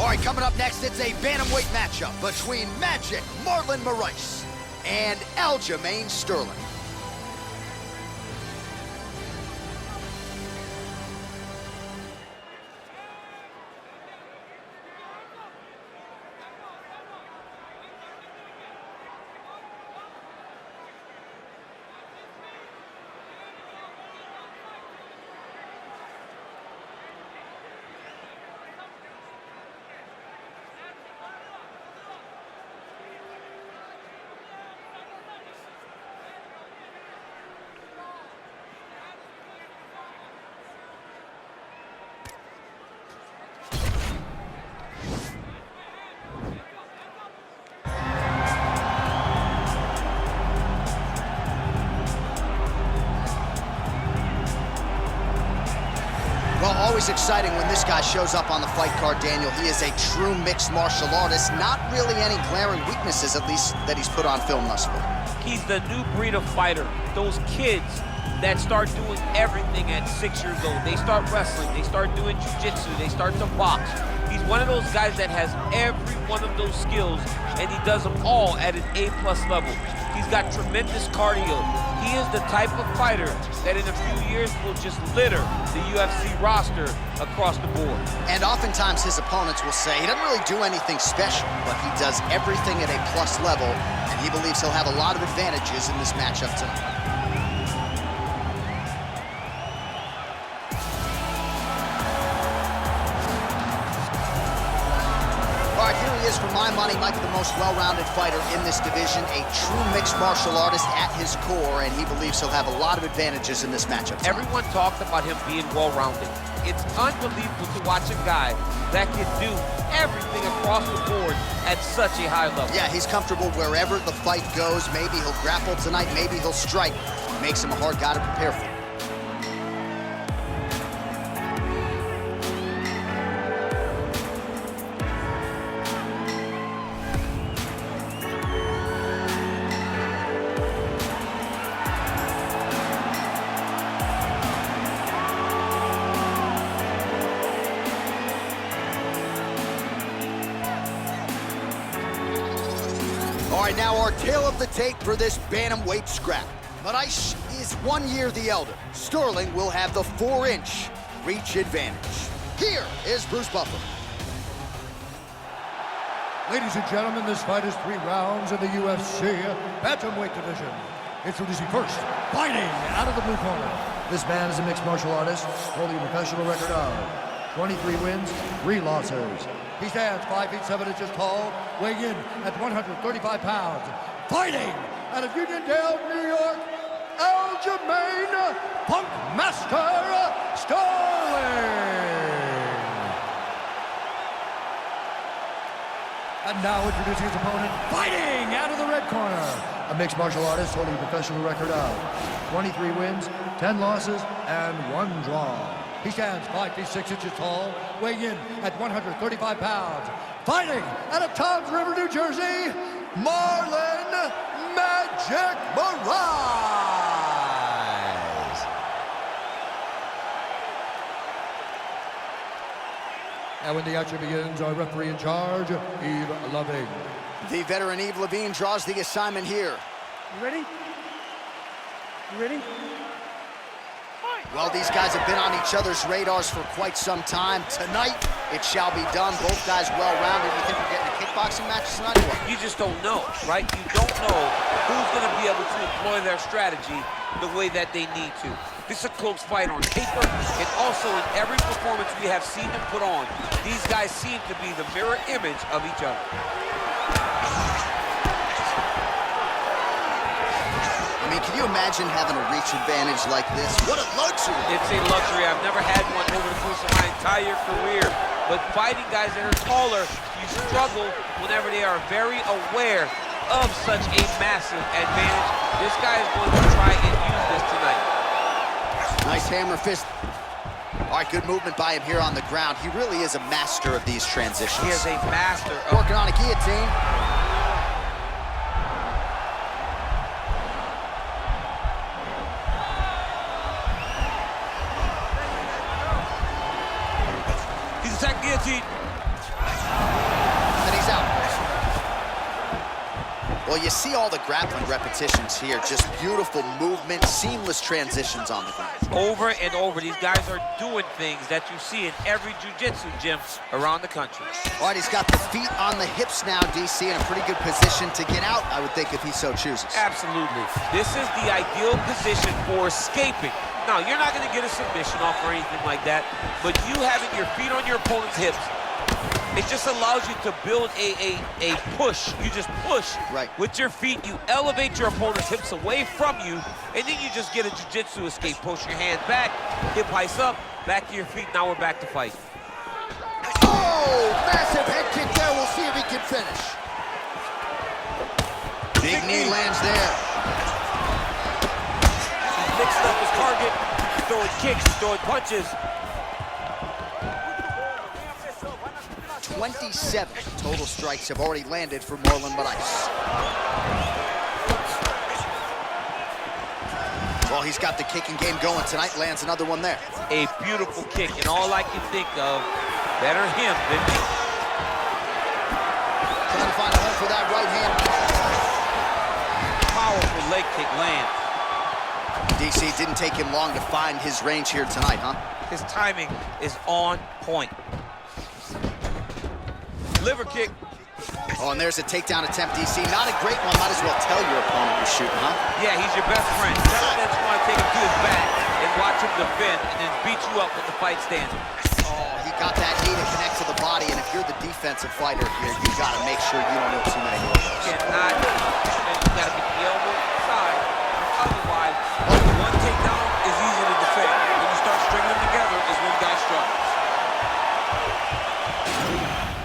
All right, coming up next, it's a bantamweight matchup between Magic Marlon Moraes and Aljamain Sterling. Well, always exciting when this guy shows up on the fight card, Daniel. He is a true mixed martial artist. Not really any glaring weaknesses, at least, that he's put on film thus far. He's the new breed of fighter. Those kids that start doing everything at 6 years old. They start wrestling, they start doing jiu-jitsu, they start to box. He's one of those guys that has every one of those skills, and he does them all at an A+ level. He's got tremendous cardio. He is the type of fighter that in a few years will just litter the UFC roster across the board. And oftentimes his opponents will say he doesn't really do anything special, but he does everything at a plus level, and he believes he'll have a lot of advantages in this matchup tonight. All right, here he is, for my money, Mike, the most well-rounded fighter in this division, a true mixed martial artist at his core, and he believes he'll have a lot of advantages in this matchup tonight. Everyone talked about him being well-rounded. It's unbelievable to watch a guy that can do everything across the board at such a high level. Yeah, he's comfortable wherever the fight goes. Maybe he'll grapple tonight, maybe he'll strike. Makes him a hard guy to prepare for. All right, now our tale of the tape for this bantamweight scrap. Moraes is 1 year the elder. Sterling will have the 4-inch reach advantage. Here is Bruce Buffer. Ladies and gentlemen, this fight is 3 rounds in the UFC bantamweight division. Introducing first, fighting out of the blue corner. This man is a mixed martial artist, holding a professional record of 23 wins, 3 losses. He stands 5 feet 7 inches tall, weighing in at 135 pounds. Fighting out of Uniondale, New York, Aljamain Punkmaster Sterling. And now introducing his opponent, fighting out of the red corner. A mixed martial artist holding a professional record of 23 wins, 10 losses, and 1 draw. He stands 5 feet 6 inches tall, weighing in at 135 pounds. Fighting out of Toms River, New Jersey, Marlon Magic Moraes. And when the action begins, our referee in charge, Yves Lavigne. The veteran Yves Lavigne draws the assignment here. You ready? You ready? Well, these guys have been on each other's radars for quite some time. Tonight, it shall be done. Both guys well-rounded. You think we're getting a kickboxing match tonight or what? You just don't know, right? You don't know who's going to be able to employ their strategy the way that they need to. This is a close fight on paper, and also in every performance we have seen them put on. These guys seem to be the mirror image of each other. I mean, can you imagine having a reach advantage like this? What a luxury! It's a luxury. I've never had one over the course of my entire career. But fighting guys that are taller, you struggle whenever they are very aware of such a massive advantage. This guy is going to try and use this tonight. Nice hammer fist. All right, good movement by him here on the ground. He really is a master of these transitions. He is a master of... Working on a guillotine. He's attacking guillotine. Well, you see all the grappling repetitions here. Just beautiful movement, seamless transitions on the ground. Over and over, these guys are doing things that you see in every jiu-jitsu gym around the country. All right, he's got the feet on the hips now, DC, in a pretty good position to get out, I would think, if he so chooses. Absolutely. This is the ideal position for escaping. Now, you're not going to get a submission off or anything like that, but you having your feet on your opponent's hips, it just allows you to build a push. You just push with your feet. You elevate your opponent's hips away from you, and then you just get a jiu-jitsu escape. Push your hands back, hip heights up, back to your feet. Now we're back to fight. Oh, massive head kick there. We'll see if he can finish. Big knee lands there. He's mixing up his target, throwing kicks, throwing punches. 27 total strikes have already landed for Moraes. Well, he's got the kicking game going tonight. Lands another one there. A beautiful kick, and all I can think of, better him than me. Trying to find a home for that right hand. Powerful leg kick land. DC, didn't take him long to find his range here tonight, huh? His timing is on point. Liver kick. Oh, and there's a takedown attempt, DC. Not a great one. Might as well tell your opponent you're shooting, huh? Yeah, he's your best friend. Tell him that you want to take him to his back and watch him defend and then beat you up when the fight stands. Oh, he got that knee to connect to the body, and if you're the defensive fighter here, you got to make sure you don't hit too many more of those. Cannot. You got to get the elbow side. Otherwise, one takedown is easy to defend. When you start stringing them together is when guys struggle.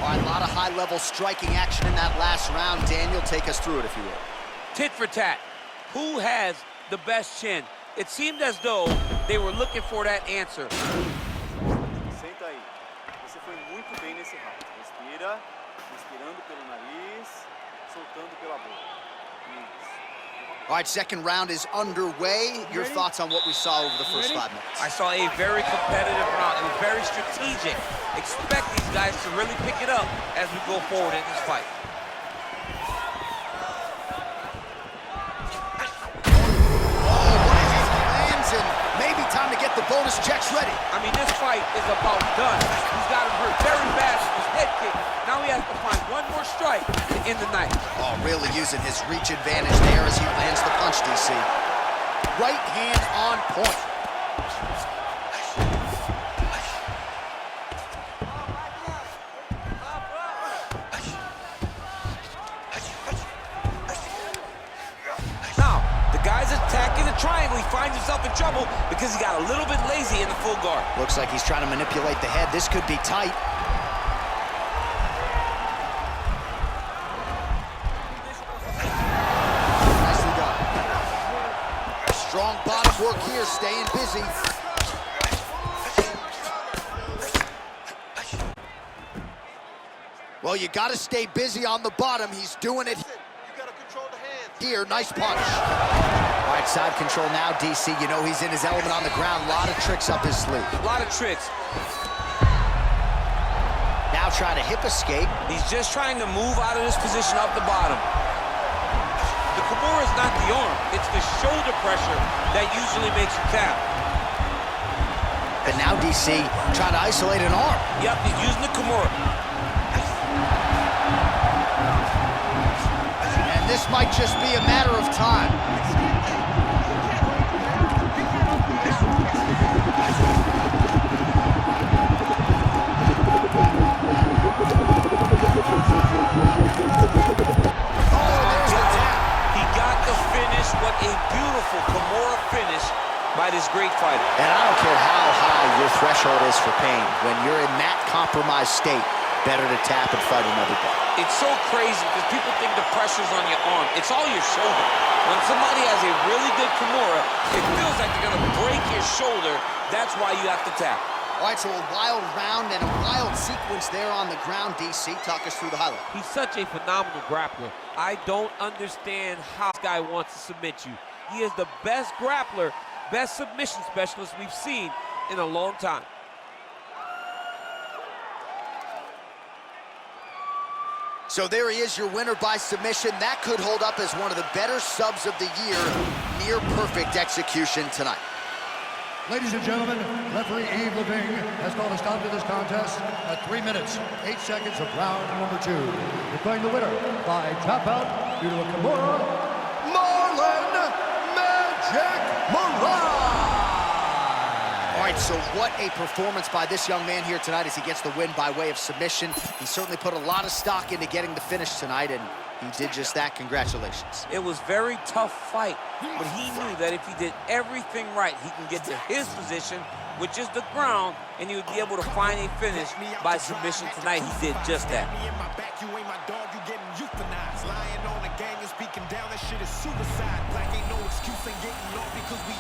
All right, a lot of high-level striking action in that last round. Daniel, take us through it, if you will. Tit for tat. Who has the best chin? It seemed as though they were looking for that answer. Senta aí. Você foi muito bem nesse round. Respira, respirando pelo nariz, soltando pela boca. Isso. All right, second round is underway. Your thoughts on what we saw over the first 5 minutes? I saw a very competitive round. It was very strategic. Expect these guys to really pick it up as we go forward in this fight. And maybe time to get the bonus checks ready. I mean, this fight is about done. He's got him hurt very bad with his head kick. Now he has to find one more strike to end the night. Oh, really using his reach advantage there as he lands the punch, DC. Right hand on point. Attacking the triangle, he finds himself in trouble because he got a little bit lazy in the full guard. Looks like he's trying to manipulate the head. This could be tight. Nicely done. Strong bottom work here, staying busy. Well, you got to stay busy on the bottom. He's doing it here. Nice punch. All right, side control now, DC. You know he's in his element on the ground. A lot of tricks up his sleeve. A lot of tricks. Now trying to hip escape. He's just trying to move out of this position up the bottom. The Kimura is not the arm. It's the shoulder pressure that usually makes you tap. But now DC trying to isolate an arm. Yep, he's using the Kimura. And this might just be a matter of time. What a beautiful Kimura finish by this great fighter. And I don't care how high your threshold is for pain. When you're in that compromised state, better to tap and fight another day. It's so crazy because people think the pressure's on your arm. It's all your shoulder. When somebody has a really good Kimura, it feels like they're going to break your shoulder. That's why you have to tap. All right, so a wild round and a wild sequence there on the ground. DC, talk us through the highlight. He's such a phenomenal grappler. I don't understand how this guy wants to submit you. He is the best grappler, best submission specialist we've seen in a long time. So there he is, your winner by submission. That could hold up as one of the better subs of the year. Near perfect execution tonight. Ladies and gentlemen, referee Yves Levine has called a stop to this contest at 3 minutes, 8 seconds of round number 2. Declaring the winner by tap out due to a Kimura, Moraes. All right, so what a performance by this young man here tonight as he gets the win by way of submission. He certainly put a lot of stock into getting the finish tonight, and he did just that. Congratulations. It was very tough fight, but he knew that if he did everything right, he can get to his position, which is the ground, and he would be able to find a finish by submission tonight. He did just that. You ain't my dog, you getting euthanized. Lying on the gang and speaking down, that shit is suicide. Black ain't no excuse, ain't getting low because we